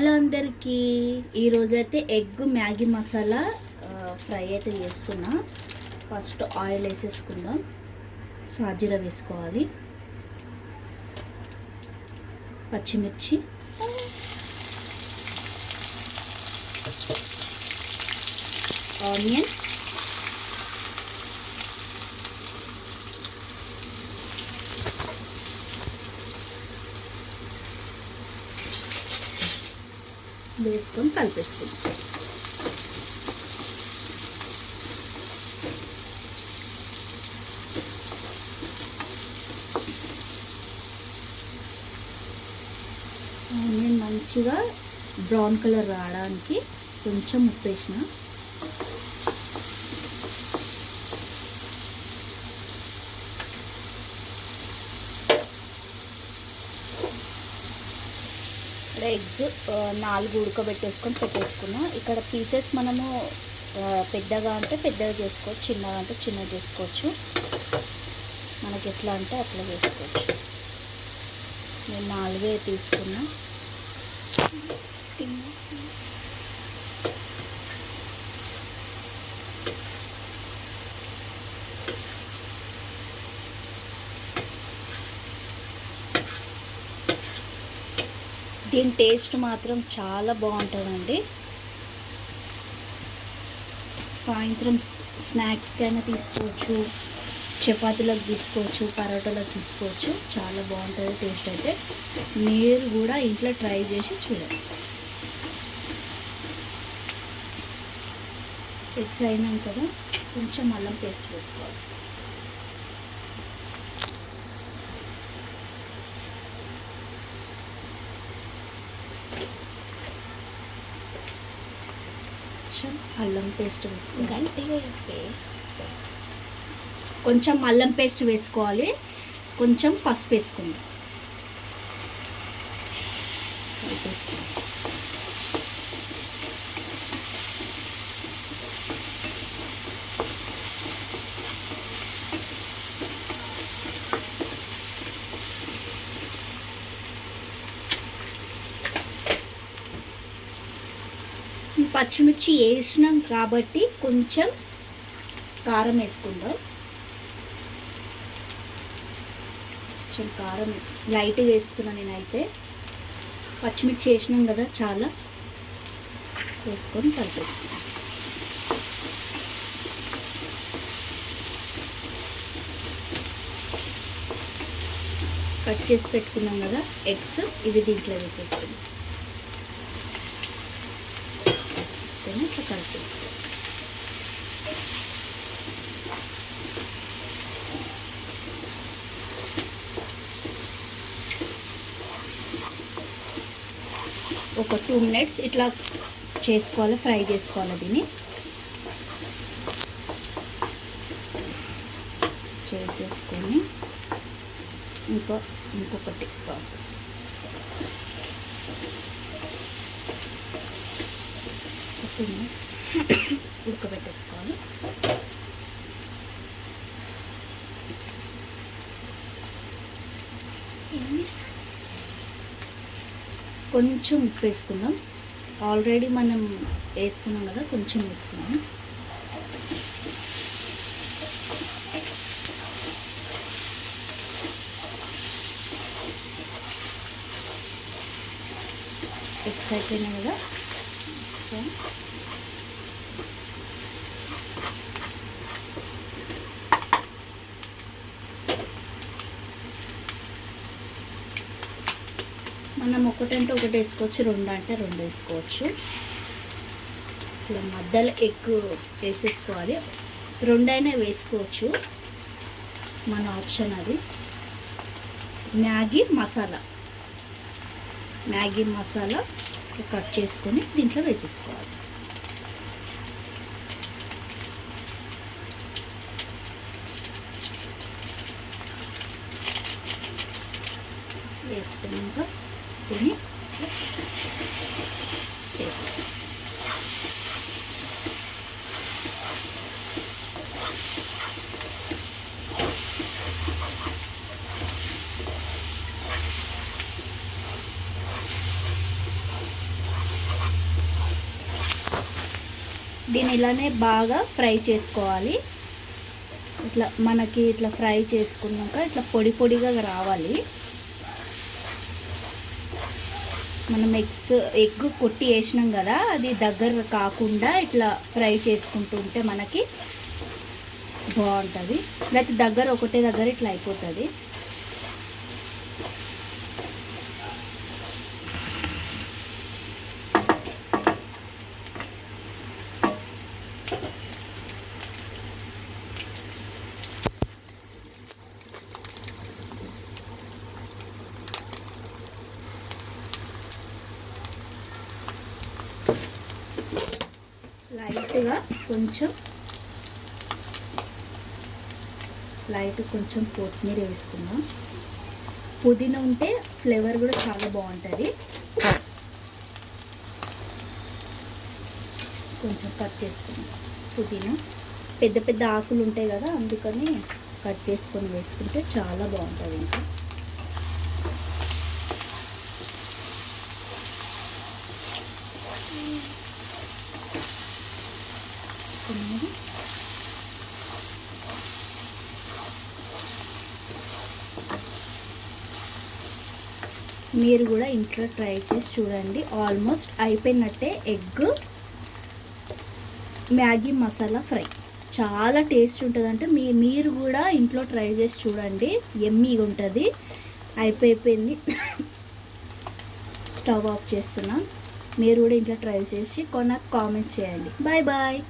Hello అందరికీ, ఈరోజైతే egg Maggi masala fry అయితే చేస్తున్నా. ఫస్ట్ ఆయిల్ వేసేసుకుందాం. సాజీర వేసుకోవాలి, పచ్చిమిర్చి, ఆనియన్, వేసుకొని కలిపేసుకుందాం. ఆనియన్ మంచిగా బ్రౌన్ కలర్ రావడానికి కొంచెం ఉప్పు వేసిన. ఎగ్స్ 4 ఉడకబెట్టేసుకొని పెట్టేసుకున్నాం. ఇక్కడ పీసెస్ మనము పెద్దగా అంటే పెద్దగా చేసుకోవచ్చు, చిన్నగా అంటే చిన్నగా చేసుకోవచ్చు. మనకి ఎట్లా అంటే అట్లా చేసుకోవచ్చు. నేను 4 తీసుకున్నా. దీని టేస్ట్ మాత్రం చాలా బాగుంటుందండి. సాయంత్రం స్నాక్స్కైనా తీసుకోవచ్చు, చపాతీలకు తీసుకోవచ్చు, పరోటాలకు తీసుకోవచ్చు. చాలా బాగుంటుంది టేస్ట్ అయితే. మీరు కూడా ఇంట్లో ట్రై చేసి చూడండి. ఎగ్స్ అయినాం కదా, కొంచెం అల్లం పేస్ట్ వేసుకోవాలి. అల్లం పేస్ట్ వేసుకోవాలి. కొంచెం అల్లం పేస్ట్ వేసుకోవాలి, కొంచెం పసుపు వేసుకోండి. పచ్చిమిర్చి వేసినాం కాబట్టి కొంచెం కారం వేసుకుందాం. కొంచెం కారం లైట్గా వేస్తున్నాను నేనైతే. పచ్చిమిర్చి వేసినాం కదా, చాలా వేసుకొని కలిపేసుకుందాం. కట్ చేసి పెట్టుకున్నాం కదా ఎగ్స్, ఇవి దీంట్లో వేసేసుకుందాం. ఇట్లా కలిపేసుకో. ఒక 2 మినిట్స్ ఇట్లా చేసుకోవాలి, ఫ్రై చేసుకోవాలి. దీన్ని చేసేసుకొని ఇంకొకటి ప్రాసెస్. ఉడకబెట్టేసుకోవాలి. కొంచెం ఉప్పు వేసుకుందాం. ఆల్రెడీ మనం వేసుకున్నాం కదా, కొంచెం వేసుకున్నాం. ఎగ్స్ అయిపోయినాయి కదా, మనం ఒకటంటే ఒకటి వేసుకోవచ్చు, 2 అంటే 2 వేసుకోవచ్చు. ఇట్లా మధ్యలో ఎగ్ వేసేసుకోవాలి. 2 అయినా వేసుకోవచ్చు, మన ఆప్షన్ అది. మ్యాగీ మసాలా కట్ చేసుకొని దీంట్లో వేసేసుకోవాలి. వేసుకున్నాక దీన్ని చేసి దీన్ని ఇలానే బాగా ఫ్రై చేసుకోవాలి. ఇట్లా మనకి ఇట్లా ఫ్రై చేసుకున్నాక ఇట్లా పొడి పొడిగా రావాలి. మనం ఎగ్ కొట్టి వేసినాం కదా, అది దగ్గర కాకుండా ఇట్లా ఫ్రై చేసుకుంటుంటే మనకి బాగుంటుంది. లేకపోతే ఒకటే దగ్గర ఇట్లా అయిపోతుంది. కొంచెం కొత్తిమీర వేసుకుందాం. పుదీనా ఉంటే ఫ్లేవర్ కూడా చాలా బాగుంటుంది. కొంచెం కట్ చేసుకుందాం. పుదీనా పెద్ద పెద్ద ఆకులు ఉంటాయి కదా, అందుకని కట్ చేసుకొని వేసుకుంటే చాలా బాగుంటుంది. ఇంకా మీరు కూడా ఇంట్లో ట్రై చేసి చూడండి. ఆల్మోస్ట్ అయిపోయినట్టే. ఎగ్ మ్యాగీ మసాలా ఫ్రై చాలా టేస్ట్ ఉంటుంది. అంటే మీరు కూడా ఇంట్లో ట్రై చేసి చూడండి, యమ్మీగా ఉంటుంది. అయిపోయింది. స్టవ్ ఆఫ్ చేస్తున్నా. మీరు కూడా ఇంట్లో ట్రై చేసి నాకు కామెంట్స్ చేయండి. Bye bye.